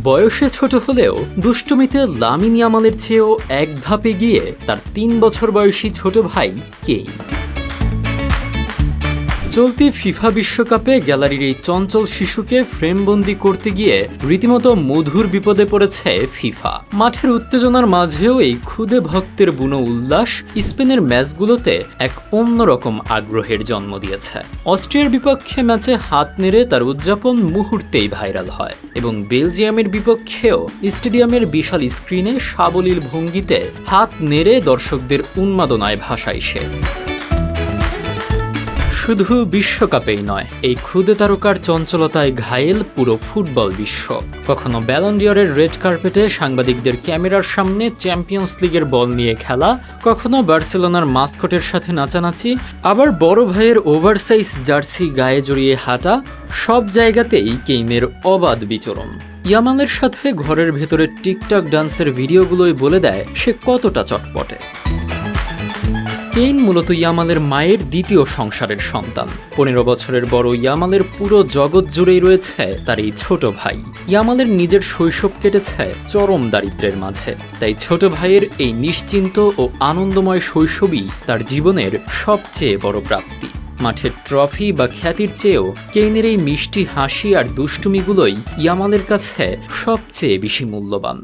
বয়সে ছোট হলেও দুষ্টুমিতে লামিন ইয়ামালের চেয়েও এক ধাপ এগিয়ে তার ৩ বছর বয়সী ছোট ভাই কেইন। চলতি ফিফা বিশ্বকাপে গ্যালারির এই চঞ্চল শিশুকে ফ্রেমবন্দি করতে গিয়ে রীতিমতো মধুর বিপদে পড়েছে ফিফা। মাঠের উত্তেজনার মাঝেও এই ক্ষুদে ভক্তের বুনো উল্লাস স্পেনের ম্যাচগুলোতে এক অন্যরকম আগ্রহের জন্ম দিয়েছে। অস্ট্রিয়ার বিপক্ষে ম্যাচে হাত নেড়ে তার উদযাপন মুহূর্তেই ভাইরাল হয় এবং বেলজিয়ামের বিপক্ষেও স্টেডিয়ামের বিশাল স্ক্রিনে সাবলীল ভঙ্গিতে হাত নেড়ে দর্শকদের উন্মাদনায় ভাসায় সে। শুধু বিশ্বকাপেই নয়, এই ক্ষুদে তারকার চঞ্চলতায় ঘায়েল পুরো ফুটবল বিশ্ব। কখনো ব্যালন ডি'অরের রেড কার্পেটে সাংবাদিকদের ক্যামেরার সামনে চ্যাম্পিয়ন্স লিগের বল নিয়ে খেলা, কখনো বার্সেলোনার মাস্কটের সাথে নাচানাচি, আবার বড় ভাইয়ের ওভারসাইজ জার্সি গায়ে জড়িয়ে হাঁটা, সব জায়গাতেই কেইনের অবাধ বিচরণ। ইয়ামালের সাথে ঘরের ভেতরে টিকটক ডান্সের ভিডিওগুলোই বলে দেয় সে কতটা চটপটে। কেইন মূলত ইয়ামালের মায়ের দ্বিতীয় সংসারের সন্তান। ১৫ বছরের বড় ইয়ামালের পুরো জগৎ জুড়েই রয়েছে তার এই ছোট ভাই। ইয়ামালের নিজের শৈশব কেটেছে চরম দারিদ্র্যের মাঝে, তাই ছোট ভাইয়ের এই নিশ্চিন্ত ও আনন্দময় শৈশবই তার জীবনের সবচেয়ে বড় প্রাপ্তি। মাঠের ট্রফি বা খ্যাতির চেয়েও কেইনের এই মিষ্টি হাসি আর দুষ্টুমিগুলোই ইয়ামালের কাছে সবচেয়ে বেশি মূল্যবান।